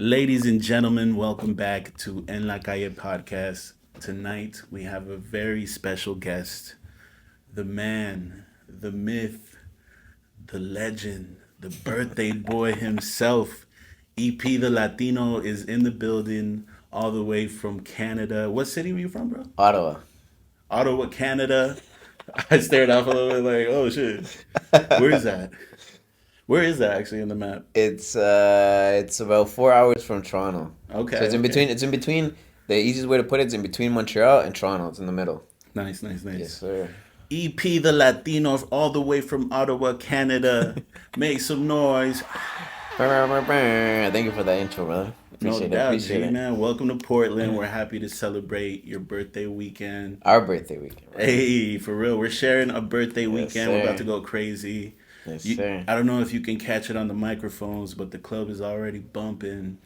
Ladies and gentlemen, welcome back to En La Calle podcast. Tonight we have a very special guest, the man, the myth, the legend, the birthday boy himself. EP the Latino is in the building all the way from Canada. What city were you from, bro? Ottawa. Ottawa, Canada. I stared off a little bit like, oh shit. Where is that? Where is that actually in the map? It's about 4 hours from Toronto. So Okay, it's in okay. between. It's in between. The easiest way to put it is in between Montreal and Toronto. It's in the middle. Nice, nice, Yes, nice. sir. EP the Latino all the way from Ottawa, Canada. Make some noise. Thank you for that intro, brother. No Appreciate it. doubt, Appreciate G it. man. Welcome to Portland. We're happy to celebrate your birthday weekend. Our birthday weekend, brother. Hey, for real, we're sharing a birthday Yes, weekend. We're about to sir. go crazy. Yes, sir. I don't know if you can catch it on the microphones, but the club is already bumping,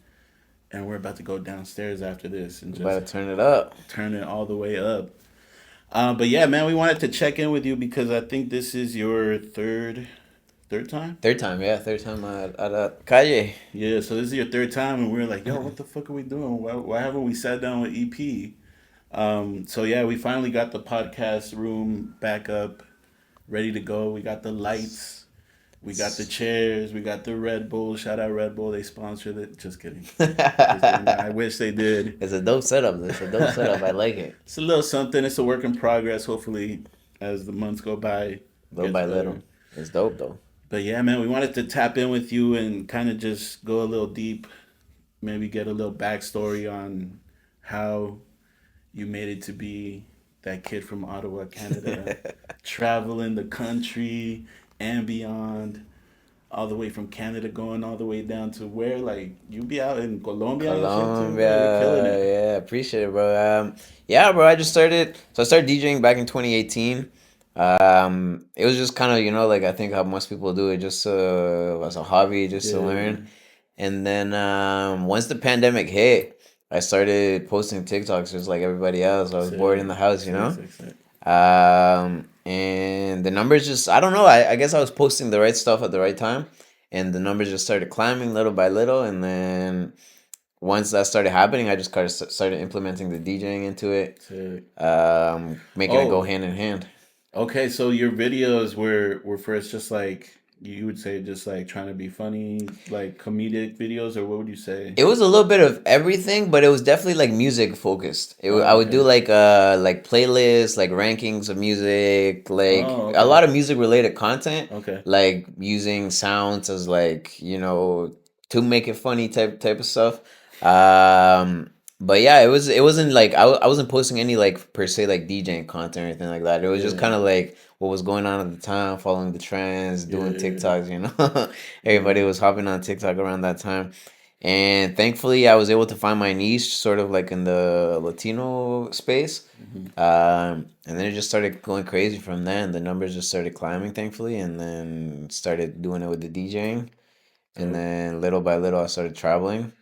and we're about to go downstairs after this and We just about to turn it up. turn it all the way up. But yeah, man, we wanted to check in with you because I think this is your third time. Third time, yeah. Third time at Calle. Yeah, so this is your third time, and we were like, "Yo, what the fuck are we doing? Why haven't we sat down with EP?" So yeah, we finally got the podcast room back up, ready to go. We got the lights, we got the chairs, we got the Red Bull. Shout out Red Bull, they sponsored it. Just kidding, just kidding. I wish they did. It's a dope setup. It's a dope setup. I like it. It's a little something. It's a work in progress. Hopefully, as the months go by, Little gets by better. little. It's dope though. But yeah, man, we wanted to tap in with you and kind of just go a little deep, maybe get a little backstory on how you made it to be that kid from Ottawa, Canada, traveling the country and beyond, all the way from Canada, going all the way down to where, like, you be out in Colombia and shit too, bro. You're killing Colombia, it. yeah, appreciate it, bro. Yeah, bro. I just started. So I started DJing back in 2018. It was just kind of, like I think how most people do it, just as a hobby, just to Yeah. learn. And then once the pandemic hit, I started posting TikToks just like everybody else. I was bored in Sick, the house, sick, sick, sick. And the numbers just, I don't know. I guess I was posting the right stuff at the right time, and the numbers just started climbing little by little. And then once that started happening, I just started implementing the DJing into it, Sick. making it go Oh, hand in hand. okay, so your videos were first just like you would say just like trying to be funny, like comedic videos, or what would you say? It was a little bit of everything, but it was definitely like music focused. I Oh, would do okay. like playlists, like rankings of music, like Oh, a okay. lot of music related content, Okay. like using sounds as like, to make it funny type of stuff. But yeah, it wasn't like I wasn't posting any like per se like DJing content or anything like that. It was just kind Yeah. of like what was going on at the time, following the trends, Yeah, doing yeah, TikToks. Everybody yeah. was hopping on TikTok around that time. And thankfully, I was able to find my niche sort of like in the Latino space. Hmm. And then it just started going crazy from there. And the numbers just started climbing, thankfully. And then started doing it with the DJing. And Dope. then little by little, I started traveling.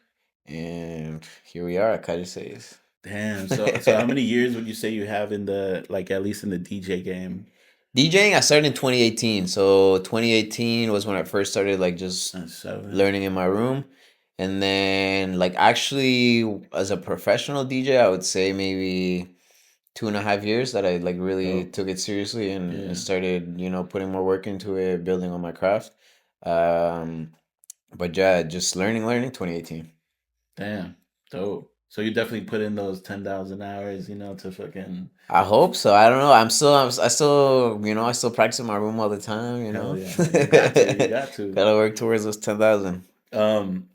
And here we are at Calle Says. Damn. So how many years would you say you have in the like at least in the DJ game? DJing, I started in 2018. So 2018 was when I first started like just Seven. learning in my room. And then like actually as a professional DJ, I would say maybe 2.5 years that I like really Dope. took it seriously and Yeah. started, putting more work into it, building on my craft. Um, but yeah, just learning 2018. Damn. Dope. So you definitely put in those 10,000 hours, to fucking I hope so. I don't know. I still, I still practice in my room all the time, hell yeah. You got to. You got to. Gotta work towards those 10,000. Um,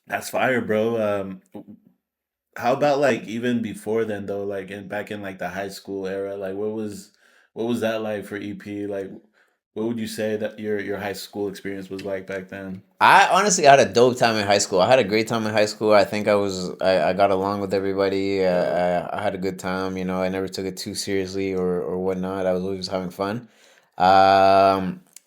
that's fire, bro. How about like even before then though, like in back in like the high school era, like what was that like for EP? Like what would you say that your high school experience was like back then? I honestly had a dope time in high school. I had a great time in high school. I think I got along with everybody. Dope. I had a good time. I never took it too seriously or whatnot. I was always having fun.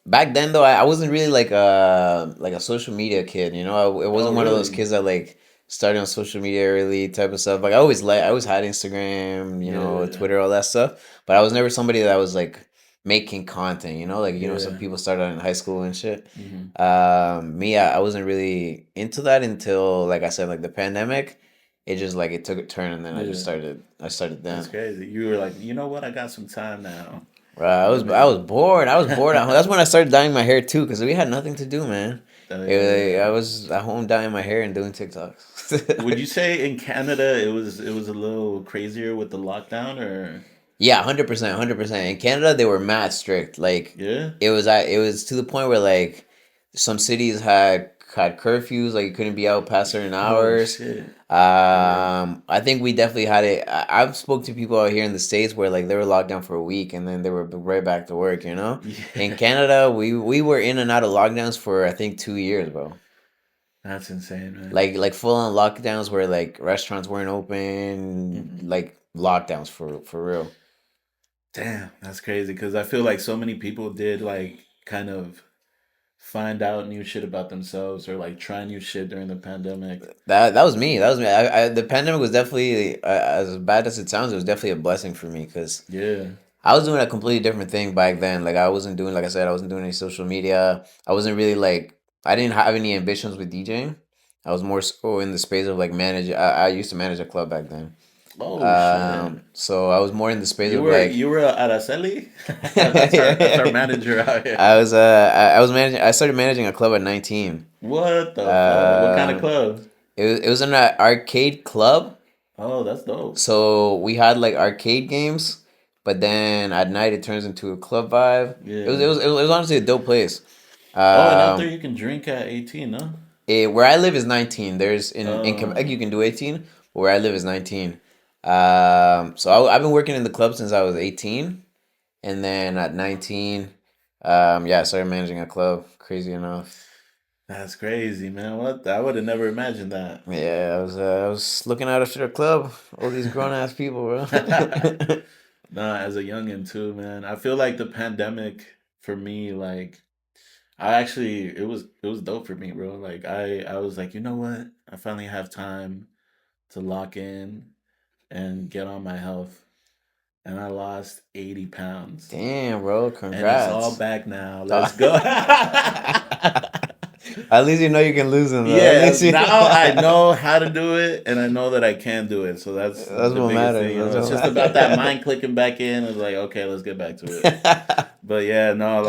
Back then though, I wasn't really like a social media kid. I Oh, wasn't one of those really? kids that like started on social media early type of stuff. I always had Instagram, Yeah. Twitter, all that stuff. But I was never somebody that was like making content, you know, like some Yeah. people start out in high school and shit. Hmm. Me, I wasn't really into that until, like I said, like the pandemic. It just like it took a turn, and then Yeah. I started That's then. crazy. You were like, you know what? I got some time now. Right, Let I me. was bored. I was bored at home. That's when I started dyeing my hair too, because we had nothing to do, man. Oh, yeah, I yeah. was at home dyeing my hair and doing Would TikToks. you say in Canada it was a little crazier with the lockdown or Yeah, 100%, 100%. In Canada, they were mad strict. Like yeah? it was to the point where like some cities had curfews, like you couldn't be out past certain Oh hours. shit. Yeah. I think we definitely had it. I've spoke to people out here in the States where like they were locked down for a week and then they were right back to work, you know? In Yeah. Canada, we were in and out of lockdowns for I think 2 years, bro. That's insane, man. Like full on lockdowns where like restaurants weren't open, Hmm. like lockdowns for real. Damn, that's crazy because I feel like so many people did like kind of find out new shit about themselves or like try new shit during the pandemic. That was me. That was me. The pandemic was definitely as bad as it sounds. It was definitely a blessing for me because Yeah. I was doing a completely different thing back then. Like I wasn't doing, like I said, I wasn't doing any social media. I wasn't really like I didn't have any ambitions with DJing. I was more so in the space of like manage. I used to manage a club back then. Oh shit. So I was more in the space You of were like you were a Araceli? That's our I manager out here. was managing. I started managing a club at 19. What the fuck? What kind of Um, club? it was an arcade club. Oh, that's dope. So we had like arcade games, but then at night it turns into a club vibe. Yeah. It was honestly a dope place. Oh, and out there Um, you can drink at 18, no? where I live is 19. There's in Quebec Oh, you can do 18, but where I live is 19. So I've been working in the club since I was 18, and then at 19, yeah, I started managing a club. Crazy enough. that's crazy, man. What? I would have never imagined that. Yeah, I was looking out after the club. All these grown ass people, bro. Nah, as a youngin too, man. I feel like the pandemic for me, like I actually it was dope for me, bro. Like I was like, you know what? I finally have time to lock in and get on my health. And I lost 80 pounds. Damn, bro, And it's all congrats. back now. Oh. Let's go. At least you know you can lose them, though. At Yeah, least you. now I know how to do it and I know that I can do it. So that's That's the what biggest matters. thing, you know. That's It's just what about that matters. mind clicking back in. It's like, okay, let's get back to it. But yeah, no,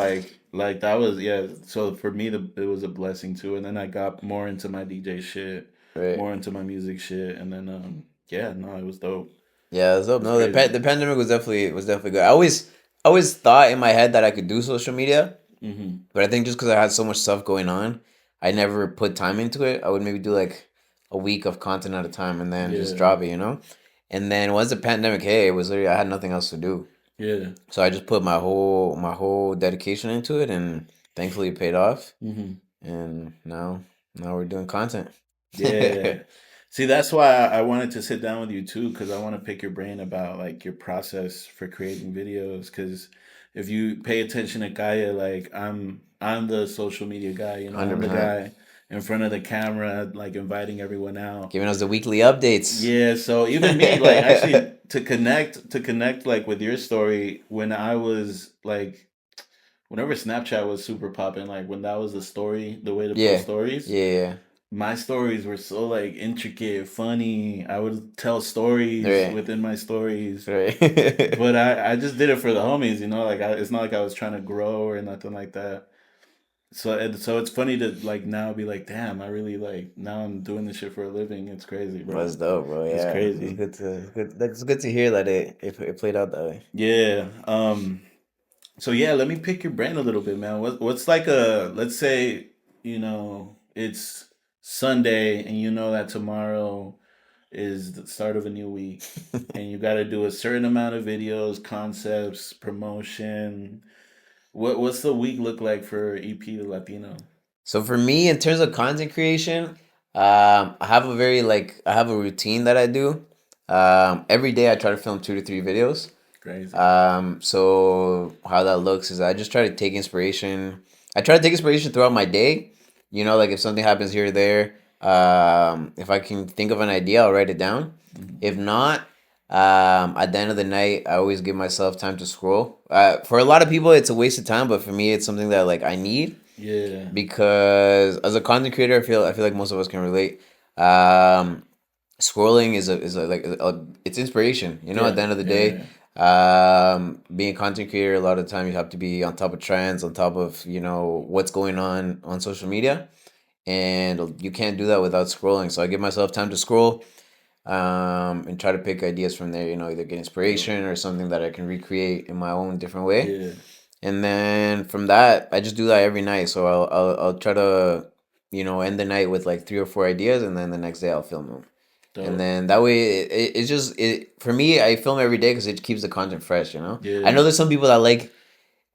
like that was yeah. So for me, it was a blessing too. And then I got more into my DJ shit, Right. more into my music shit, and then yeah, no, it was dope. Yeah, it's It dope. was No, crazy. the pandemic was definitely good. I always thought in my head that I could do social media, Hmm. but I think just because I had so much stuff going on, I never put time into it. I would maybe do like a week of content at a time and then just Yeah, drop it, you know? And then once the pandemic hit, it was literally I had nothing else to do. yeah. So I just put my whole dedication into it and thankfully it paid off. Hmm. And now we're doing content. Yeah. See, that's why I wanted to sit down with you too, because I want to pick your brain about like your process for creating videos. Because if you pay attention to Gaia, like I'm the social media guy, you know, I'm the 100%. guy in front of the camera, like inviting everyone out. Giving us the weekly updates. Yeah, so even me, like actually to connect like with your story when I was like whenever Snapchat was super popping, like when that was the story, the way to post Yeah. stories, Yeah. my stories were so like intricate, funny. I would tell stories Right. within my stories, Right. but I just did it for the homies, you know. Like it's not like I was trying to grow or nothing like that. So it's funny to like now be like, damn, I really like now I'm doing this shit for a living. It's crazy, That's bro. dope, bro. It's Yeah. crazy. It's good to hear that it played out that way. Yeah. So yeah, let me pick your brain a little bit, man. What's like a let's say it's Sunday and you know that tomorrow is the start of a new week and you got to do a certain amount of videos, concepts, promotion. What's the week look like for EP the Latino? So for me, in terms of content creation, I have I have a routine that I do. Every day I try to film 2 to 3 videos. Crazy. So how that looks is I just try to take inspiration. I try to take inspiration throughout my day. You know, like if something happens here or there, if I can think of an idea, I'll write it down. Mhm. If not, At the end of the night, I always give myself time to scroll. For a lot of people, it's a waste of time, but for me, it's something that like I need Yeah. because as a content creator, I feel like most of us can relate. Um, Scrolling is like it's inspiration. You know, at Yeah. the end of the day, Yeah. being a content creator, a lot of the time you have to be on top of trends, on top of what's going on social media, and you can't do that without scrolling. So I give myself time to scroll, and try to pick ideas from there. Either get Dope. inspiration or something that I can recreate in my own different way. Yeah. And then from that, I just do that every night. So I'll try to end the night with like 3 or 4 ideas, and then the next day I'll film them. And Dope. then that way, it's just for me. I film every day because it keeps the content fresh. I know Yeah. there's some people that like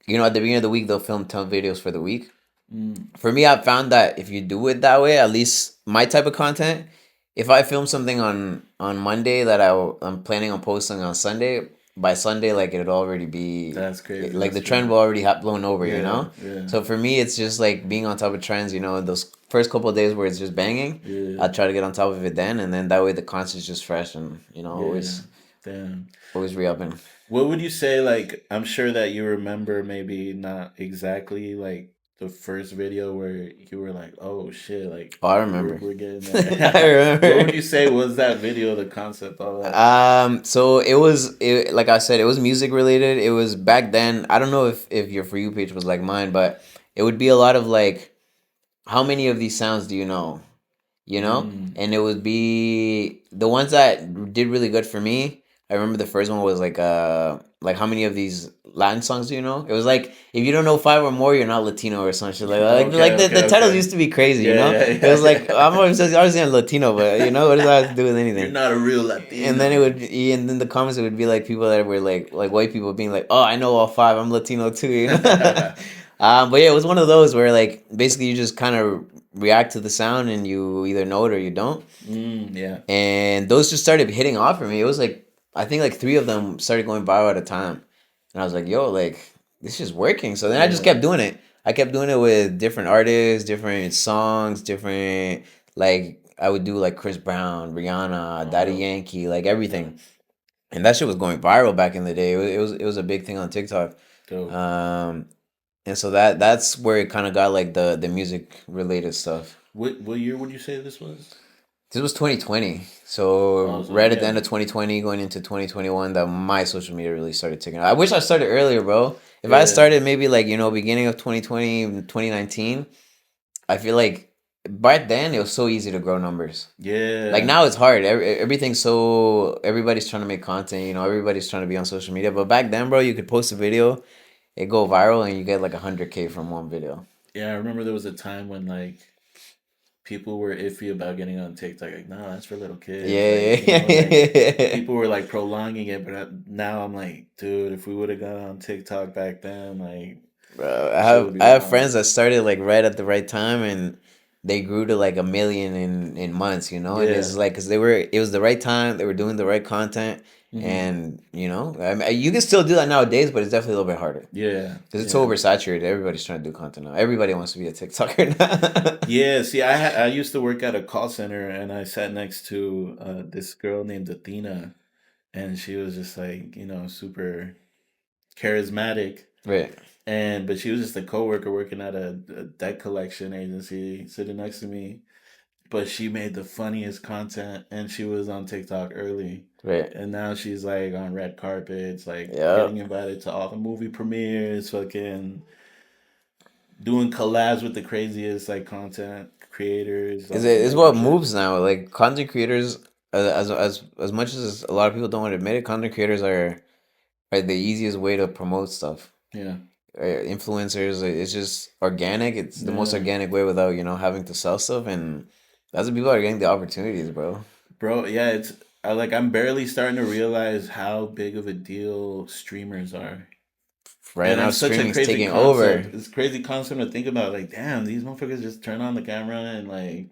at the beginning of the week they'll film 10 videos for the week. Mm. For me, I've found that if you do it that way, at least my type of content, if I film something on Monday that I'm planning on posting on Sunday, by Sunday, like it'll already be That's crazy. like That's the trend crazy. will already have blown over, you Yeah. know? Yeah. So for me, it's just like being on top of trends, those first couple of days where it's just banging, Yeah. I'll try to get on top of it then, and then that way the content's just fresh and, Yeah. always, Damn. always re-upping. What would you say? Like, I'm sure that you remember maybe not exactly like the first video where you were like, "Oh shit!" Like, Oh, I we're remember. we're getting I there. What would remember. you say was that video? The concept, all that. So like I said, it was music related. It was back then. I don't know if your For You page was like mine, but it would be a lot of like, how many of these sounds do you know? Mm. And it would be the ones that did really good for me. I remember the first one was like how many of these Latin songs do you know? It was like, if you don't know five or more, you're not Latino or some shit like that. Okay. The Okay. titles Okay. used to be crazy, Yeah. Yeah. It was like, Yeah. I'm obviously I'm Latino, but what does that have to do with You're anything? not a real And then Latino. and then the comments it would be like people that were like white people being like, "Oh, I know all five. I'm Latino too." But yeah, it was one of those where like basically you just kind of react to the sound and you either know it or you don't. Yeah. And those just started hitting off for me. It was like, I think like three of them started going viral at a time, and I was like, "Yo, like this is working." So then I just Yeah. kept doing it. I kept doing it with different artists, different songs, different, like I would do like Chris Brown, Rihanna, Oh, Daddy dope. Yankee, like Yeah. everything. And that shit was going viral back in the day. It was a big thing on TikTok. Dope. Um, and so that's where it kind of got like the music related stuff. What year would you say this was? This was 2020. So Oh, so right at the end yeah. of 2020, going into 2021, that my social media really started taking off. I wish I started earlier, bro. If I Yeah. started maybe like, beginning of 2020, 2019, I feel like back then it was so easy to grow numbers. Like Yeah. now it's hard. Everything's so, everybody's trying to make content, everybody's trying to be on social media. But back then, bro, you could post a video, it go viral, and you get like 100K from one video. Yeah, I remember there was a time when like people were iffy about getting on TikTok. Like, no, that's for little kids. Yeah, Like, like yeah. people were like prolonging it, but now I'm like, dude, if we would have got on TikTok back then, like, Bro, I shit have would be I have friends bomb. that started like right at the right time, and they grew to like 1 million in months, and Yeah. it's like because it was the right time, they were doing the right content, Hmm. and I mean, you can still do that nowadays, but it's definitely a little bit harder Yeah. because it's so Yeah. oversaturated. Everybody's trying to do content now. Everybody wants to be a TikToker now. Yeah. See, I used to work at a call center, and I sat next to this girl named Athena, and she was just like, super charismatic. Right, But she was just a coworker working at a debt collection agency sitting next to me. But she made the funniest content, and she was on TikTok early. right. And now she's like on red carpets, like Yeah. getting invited to all the movie premieres, fucking doing collabs with the craziest like content creators Is on it is random what shit. moves now? Like content creators, as much as a lot of people don't want to admit it, content creators are the easiest way to promote stuff. Yeah. Influencers, it's just organic. It's the most Yeah. organic way without having to sell stuff, and that's when people are getting the opportunities, bro. Bro, yeah, I'm barely starting to realize how big of a deal streamers are. Right And now it's such a streaming's crazy taking concept. over. It's a crazy concept to think about. Like, damn, these motherfuckers just turn on the camera and like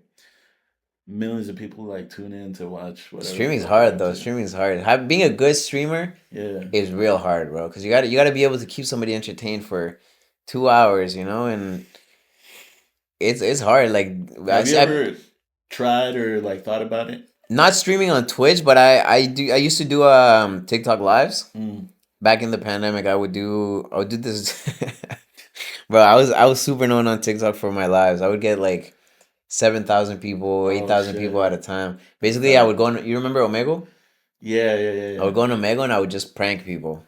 millions of people like tune in to watch whatever the Streaming's fuck they're hard up though. to. Streaming's hard. Being a good streamer Yeah. is real hard, bro, because you gotta be able to keep somebody entertained for 2 hours, and it's hard. Like I, Have you see- I ever tried or like thought about it? Not streaming on Twitch, but I used to do TikTok lives. Mm. Back in the pandemic, I would do this. Bro, I was super known on TikTok for my lives. I would get like 7,000 people, eight Oh thousand people shit. at a time. That's Basically, I would fire. go on. You remember Omegle? Yeah, yeah, I would yeah, go on Omegle and I would just prank people,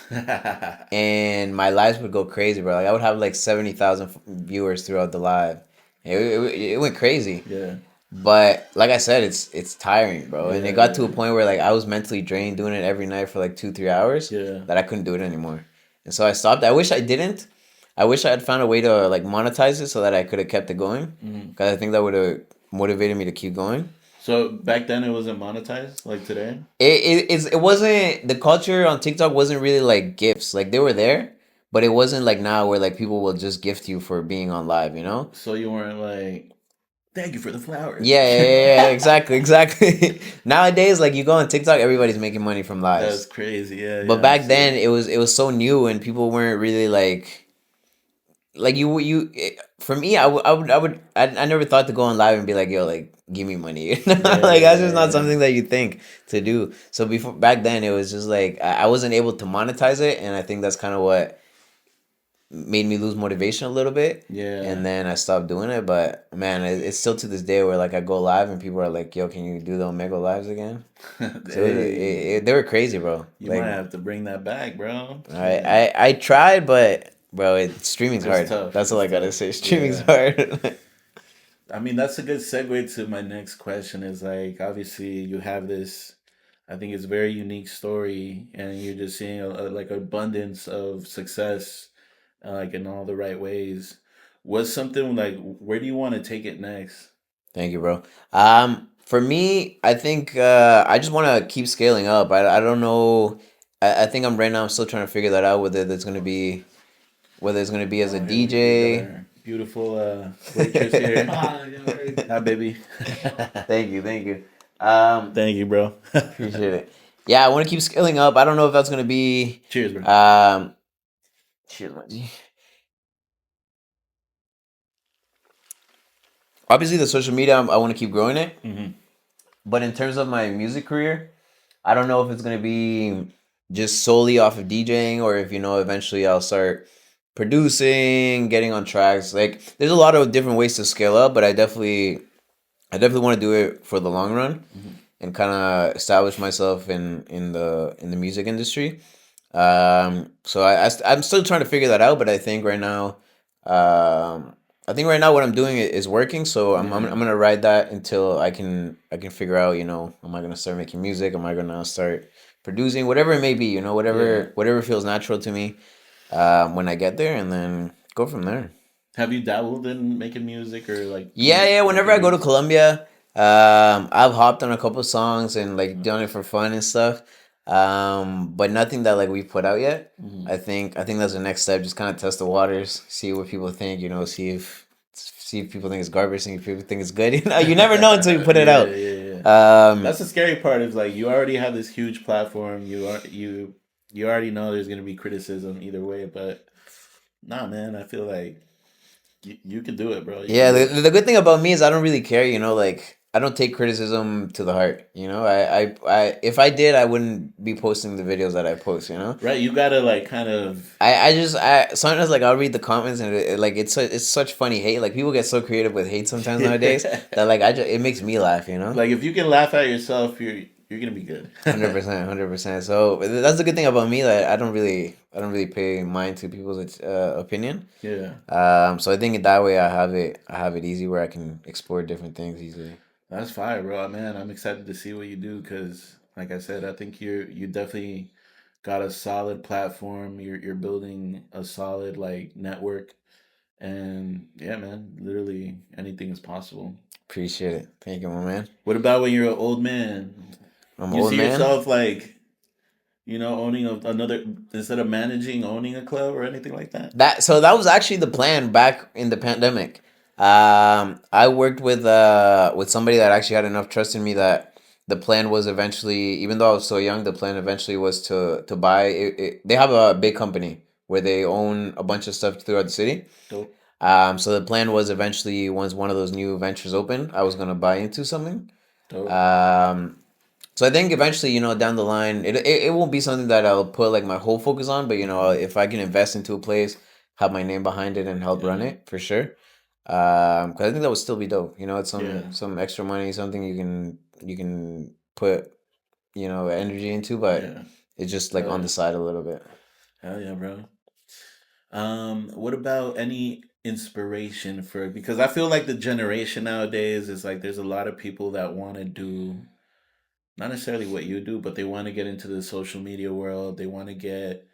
yeah. and my lives would go crazy, bro. Like I would have like 70,000 viewers throughout the live. It went crazy. Yeah. But like I said, it's tiring, bro. And it Yeah, got to a yeah. point where like I was mentally drained doing it every night for like 2 3 hours Yeah. that I couldn't do it anymore. And so I stopped. I wish I didn't. I wish I had found a way to like monetize it so that I could have kept it going. Mm. Because I think that would have motivated me to keep going. So back then it wasn't monetized like today? It wasn't, the culture on TikTok wasn't really like gifts. Like they were there, but it wasn't like now where like people will just gift you for being on live, you know? So you weren't like, thank you for the flowers. Yeah, exactly, exactly. Nowadays, like you go on TikTok, everybody's making money from That's lives. crazy. Yeah, But yeah, I back see then, it. it was so new, and people weren't really like for me, I never thought to go on live and be like, yo, like give me money. Yeah, Like that's just yeah, not yeah. something that you think to do. So before, back then, it was just like I wasn't able to monetize it, and I think that's kind of what made me lose motivation a little bit. Yeah. And then I stopped doing it. But man, it's still to this day where like I go live and people are like, "Yo, can you do the Omega lives again?" So Hey, they were crazy, bro. you might Like have to bring that back, bro. I Shit. I tried, but bro, streaming's It's hard. tough. That's all It's I gotta tough. say. Streaming's Yeah. hard. I mean, that's a good segue to my next question is like, obviously, you have this, I think it's a very unique story, and you're just seeing like abundance of success, like in all the right ways. What's something like, where do you want to take it next? Thank you, bro. For me, I think I just want to keep scaling up. I don't know. I think I'm right now. I'm still trying to figure that out. Whether it's gonna be as a Oh, here we got DJ. our beautiful waitress here. Hi, baby. Thank you, thank you. Thank you, bro. Appreciate it. Yeah, I want to keep scaling up. I don't know if that's gonna be. Cheers, bro. Cheers, my G. Obviously, the social media, I want to keep growing it. Hmm. But in terms of my music career, I don't know if it's gonna be just solely off of DJing or if eventually I'll start producing, getting on tracks. Like, there's a lot of different ways to scale up, but I definitely want to do it for the long run Hmm. and kind of establish myself in the music industry. So I'm still trying to figure that out, but I think right now what I'm doing is working. So I'm Yeah. gonna ride that until I can figure out. Am I gonna start making music? Am I gonna start producing? Whatever it may be. Yeah. Whatever feels natural to me. When I get there, and then go from there. Have you dabbled in making music or like Yeah, yeah. Whenever making I go to beats? Colombia, I've hopped on a couple songs and like done it for fun and stuff. But nothing that like we put out yet. Hmm. I think that's the next step. Just kind of test the waters, see what people think. See if people think it's garbage, see if people think it's good. You never know until you put it Yeah, out. yeah, yeah. Um, That's the scary part is like you already have this huge platform. You already know there's gonna be criticism either way, but nah, man, I feel like you can do it, bro. You can Yeah, do the, it. the good thing about me is I don't really care, like I don't take criticism to the heart, if I did, I wouldn't be posting the videos that I post. Right? You gotta like kind of I sometimes like I'll read the comments and like it's such funny hate. Like people get so creative with hate sometimes nowadays that like it makes me laugh. like if you can laugh at yourself, you're gonna be good. 100%, 100%. So that's the good thing about me that I don't really pay mind to people's opinion. Yeah. So I think in that way I have it easy where I can explore different things easily. That's fire, bro. Man, I'm excited to see what you do because, like I said, I think you definitely got a solid platform. You're building a solid like network, and yeah, man, literally anything is possible. Appreciate it. Thank you, my man. What about when you're an old man? I'm an You old see man. yourself like owning another instead of managing, owning a club or anything like that? That was actually the plan back in the pandemic. I worked with somebody that actually had enough trust in me that the plan was eventually, even though I was so young, the plan eventually was to buy it. They have a big company where they own a bunch of stuff throughout the city. Dope. So the plan was eventually once one of those new ventures opened, I was gonna buy into something. Dope. Um, so I think eventually, down the line, it won't be something that I'll put like my whole focus on, but Hmm. if I can invest into a place, have my name behind it, and help run Yeah. it for sure. 'Cause I think that would still be dope. It's Yeah. some extra money, something you can put energy into, but Yeah. it's just like Hell on the yeah. side a little bit. Hell yeah, bro. What about any inspiration for, because I feel like the generation nowadays is like there's a lot of people that want to do not necessarily what you do, but they want to get into the social media world. They want to get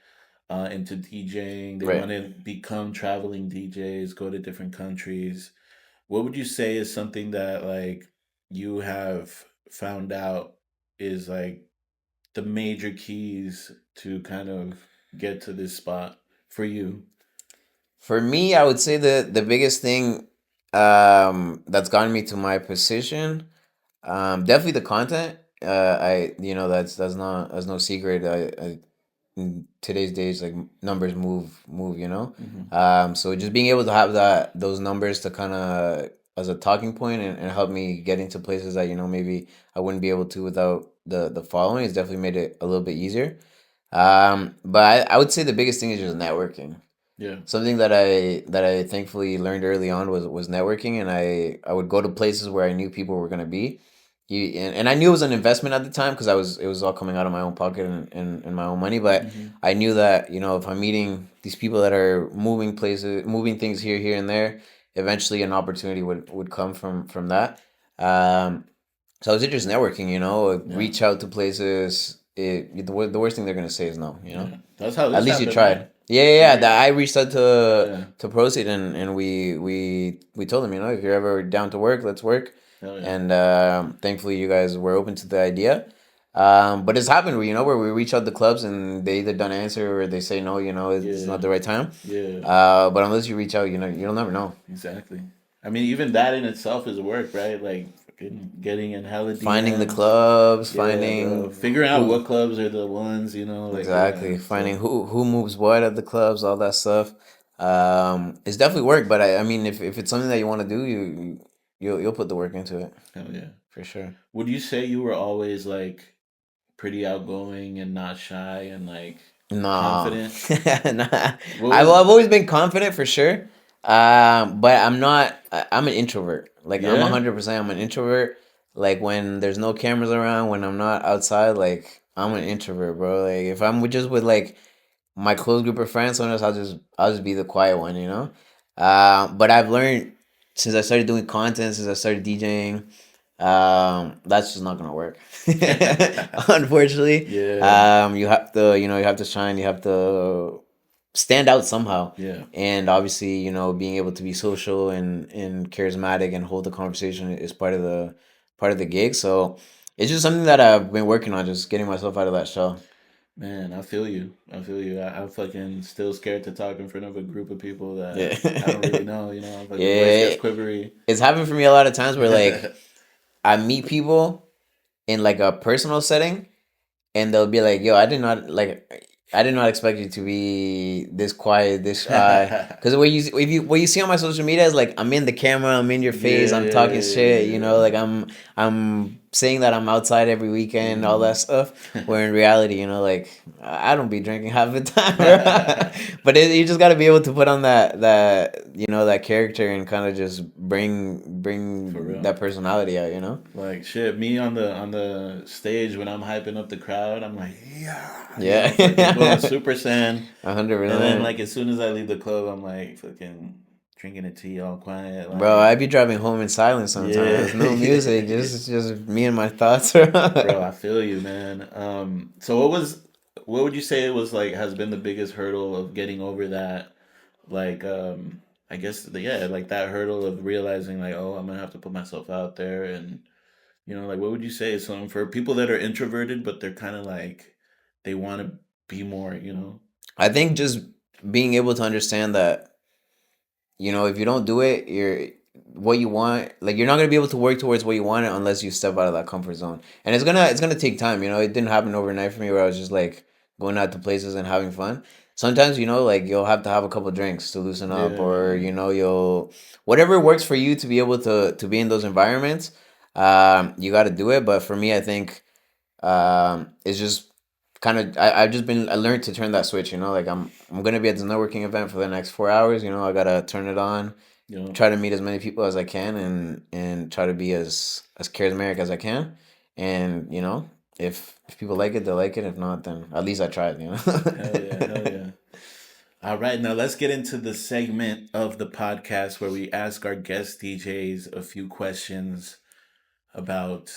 into DJing. They Right. want to become traveling DJs, go to different countries. What would you say is something that like you have found out is like the major keys to kind of get to this spot for you? For me, I would say the biggest thing that's gotten me to my position, definitely the content. I that's not that's no secret. I in today's days, like, numbers move. Hmm. So just being able to have those numbers to kind of as a talking point, and help me get into places that maybe I wouldn't be able to without the following, has definitely made it a little bit easier. But I would say the biggest thing is just networking. Yeah. Something that I thankfully learned early on was networking, and I would go to places where I knew people were gonna be. And I knew it was an investment at the time, because I was it was all coming out of my own pocket, and my own money. But Hmm. I knew that if I'm meeting these people that are moving places, moving things here and there, eventually an opportunity would come from that. Um, so I was just networking, Yeah. reach out to places. The worst thing they're gonna say is no. Yeah. That's how At this least you happened, right? tried. Yeah. We That I reached out to Yeah. Proceed, and we told him, if you're ever down to work, let's work. Hell yeah. And thankfully, you guys were open to the idea. But it's happened where we reach out to clubs, and they either don't answer, or they say no. It's not Yeah. the right time. Yeah. But unless you reach out, you'll never know. Exactly. I mean, even that in itself is work, right? Like fucking getting in hella Finding the DMs. clubs, Yeah, bro. finding Figuring out who what clubs are the ones, like yeah. exactly, So finding who moves what at the clubs, all that stuff. It's definitely work, but I mean, if it's something that you want to do, you'll put the work into it hell yeah. for sure. Would you say you were always like pretty outgoing and not shy and like No, confident? nah. What was I've always been confident for sure. But I'm not. I'm an introvert. Like, I'm yeah? 100%. I'm an introvert. Like, when there's no cameras around, when I'm not outside, like, I'm an introvert, bro. Like, if I'm just with like my close group of friends, sometimes I'll just be the quiet one, you know. But I've learned, since I started doing content, since I started DJing, that's just not gonna work. Unfortunately, Yeah. you have to shine, you have to stand out somehow, Yeah. and obviously, being able to be social and charismatic and hold the conversation is part of the gig. So it's just something that I've been working on, just getting myself out of that shell. Man, I feel you. I feel you. I'm fucking still scared to talk in front of a group of people that Yeah. I don't really know, I'm fucking voice gets Yeah, quivery. it's happened for me a lot of times where, like, I meet people in like a personal setting, and they'll be like, "Yo, I did not expect you to be this quiet, this shy." Because what you see on my social media is like, I'm in the camera, I'm in your face, Yeah, I'm yeah, talking yeah, shit, like, yeah, I'm saying that I'm outside every yeah. weekend, all that Mm. stuff. Where in reality, like, I don't be drinking half the time, bro. But you just got to be able to put on that character, and kind of just For bring real. that personality out. Like shit, me on the stage when I'm hyping up the crowd, I'm like, yeah, fucking going Yeah. super saiyan. hundred And then percent. like as soon as I leave the club, I'm like fucking drinking a tea all quiet, Bro, like I be driving home in silence yeah, sometimes. No music, yeah. just me and my thoughts. Bro, I feel you, man. So what would you say it was like has been the biggest hurdle of getting over that? Like, I guess yeah, like that hurdle of realizing like, oh, I'm gonna have to put myself out there, and like what would you say is something for people that are introverted, but they're kind of like they want to be more. I think just being able to understand that, if you don't do it, what you want, like, you're not gonna be able to work towards what you want unless you step out of that comfort zone. And it's gonna take time. It didn't happen overnight for me, where I was just like going out to places and having fun. Sometimes, like, you'll have to have a couple drinks to loosen up, Yeah, or yeah, you'll whatever works for you to be able to be in those environments. you got to do it. But for me, I think it's just kind of I learned to turn that switch. You know, like I'm gonna be at this networking event for the next 4 hours. You know, I gotta turn it on, You know, try to meet as many people as I can, and try to be as charismatic as I can. And you know, if people like it, they like it. If not, then at least I tried. You know. hell yeah, hell yeah. All right, now let's get into the segment of the podcast where we ask our guest DJs a few questions about.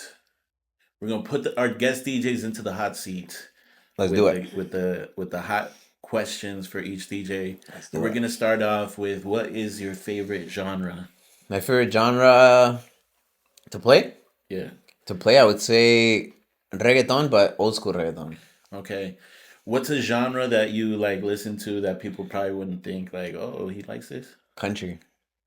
We're gonna put our guest DJs into the hot seat Let's do with it. the hot questions for each DJ. Let's And do we're it. gonna start off with, what is your favorite genre? My favorite genre to play. Yeah. I would say reggaeton, but old school reggaeton. Okay. What's a genre that you like listen to that people probably wouldn't think like, oh, he likes this? Country.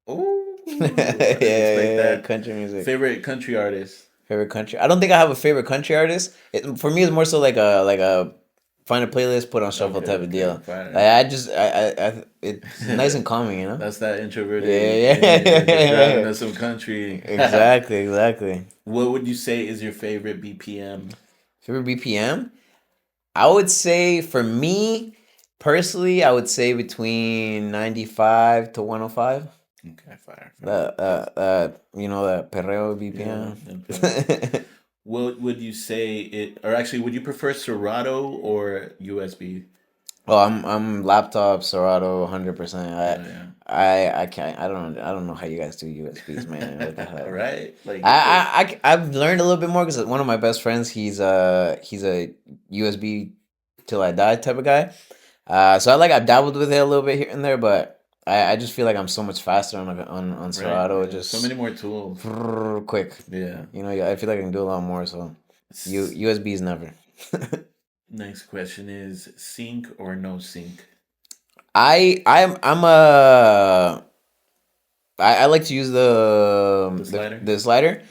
Oh, I Yeah, didn't expect yeah, that. country music. Favorite country artist? Favorite country. I don't think I have a favorite country artist. For me, it's more so like a find a playlist, put on shuffle Okay, type of okay, deal. Like fine. I just I it's nice and calming, you know. That's that introverted Yeah, energy, just driving yeah. us some country. Exactly, exactly. What would you say is your favorite BPM? Favorite BPM? I would say for me personally, I would say between 95 to 105. Okay, fire, fire. You know, the perreo Yeah, BPM. okay. What would you say it, or actually, would you prefer Serato or USB? Oh, I'm laptop Serato 100%. Oh yeah. I can't. I don't know how you guys do USBs, man. What the All hell? right, like get the I've learned a little bit more because one of my best friends, he's a USB till I die type of guy. So I've dabbled with it a little bit here and there, but I just feel like I'm so much faster on right. Serato. Yeah, so Just many more tools. quick. Yeah. You know, I feel like I can do a lot more. So S- USBs never. Next question is, sync or no sync? I'm a I like to use The slider. the slider,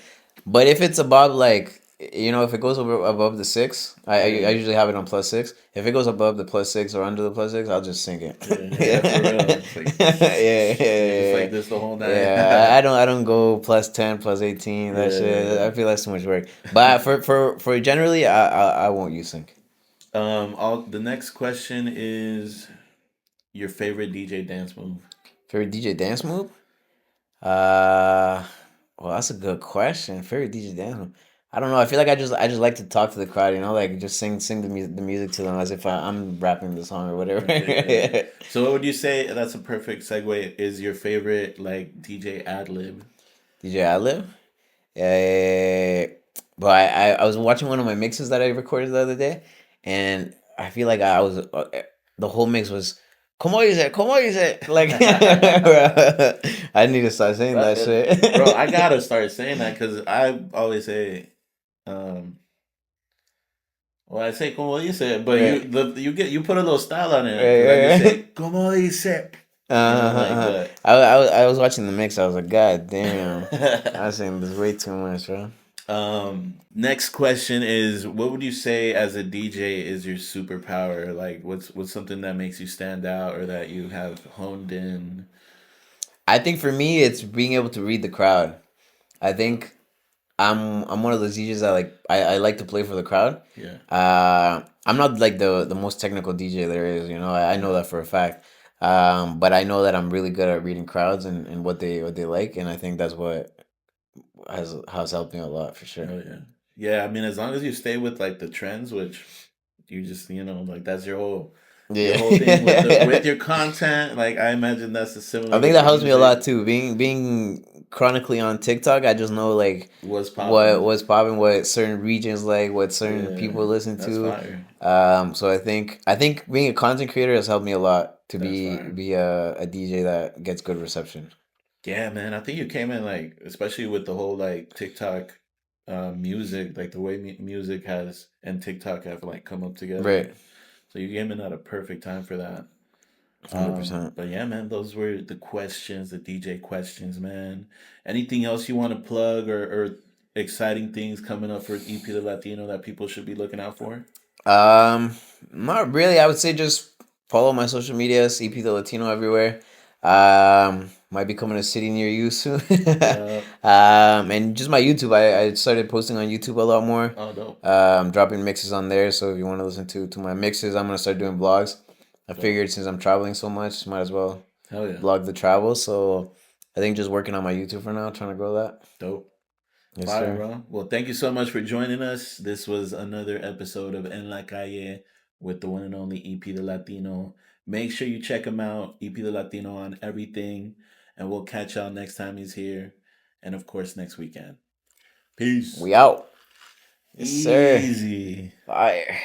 but if it's above like you know if it goes above the six, I Yeah. usually have it on +6. If it goes above the +6 or under the +6, I'll just sync it. Yeah, yeah, for real. It's like Yeah, you're just yeah, like this the whole night. yeah. I don't go +10, +18. That Yeah, shit. I yeah, feel that's too much work. But for generally, I won't use sync. all the next question is your favorite DJ dance move. Favorite DJ dance move? Uh, well, that's a good question. Favorite DJ dance. I don't know. I feel like I just like to talk to the crowd. You know, like just sing the music to them as if I'm rapping the song or whatever. Okay, okay. So what would you say? That's a perfect segue. Is your favorite like DJ ad lib? DJ Adlib. Yeah, but I was watching one of my mixes that I recorded the other day, and I feel like I was the whole mix was. Como dice, como dice, like I need to start saying that Bro, I shit. gotta start saying that because I always say, um, well, I say como dice, but Right, you put a little style on it because I just right, say right. como dice, like, Uh-huh. but I was watching the mix. I was like, God damn, I was saying this way too much, bro. next question is, what would you say as a DJ is your superpower? Like, what's something that makes you stand out or that you have honed in? I think for me, it's being able to read the crowd. I think I'm one of those DJs that I like to play for the crowd. Yeah, I'm not like the most technical DJ there is, you know. I know yeah, that for a fact. But I know that I'm really good at reading crowds and what they like, and I think that's what has helped me a lot for sure. oh yeah, yeah. I mean, as long as you stay with like the trends, which you just like that's your whole thing with the with Yeah. your content. Like I imagine that's a I similar think with that the helps me a lot music. too. Being chronically on TikTok, I just know like What's popping? what's popping, what certain regions like, what certain Yeah, people listen that's to. fire. So I think being a content creator has helped me a lot to That's fire. be a DJ that gets good reception. Yeah, man. I think you came in like, especially with the whole like TikTok music, like the way music has and TikTok have like come up together. Right. So you came in at a perfect time for that. 100%. But yeah, man, those were the questions, the DJ questions, man. Anything else you want to plug or exciting things coming up for EP the Latino that people should be looking out for? Um, Not really. I would say just follow my social media, CP the Latino everywhere. Might be coming to a city near you soon. Yeah. And just my YouTube. I started posting on YouTube a lot more. Oh, dope. Dropping mixes on there. So if you want to listen to my mixes, I'm gonna start doing vlogs. I Dope. figured since I'm traveling so much, might as well Hell yeah. vlog the travel. So I think just working on my YouTube for now, trying to grow that. Dope. Yes, Fire, sir. bro. Well, thank you so much for joining us. This was another episode of En La Calle with the one and only EP the Latino. Make sure you check him out, EP the Latino, on everything. And we'll catch y'all next time he's here. And of course, next weekend. Peace. We out. Yes, sir. Easy. Fire.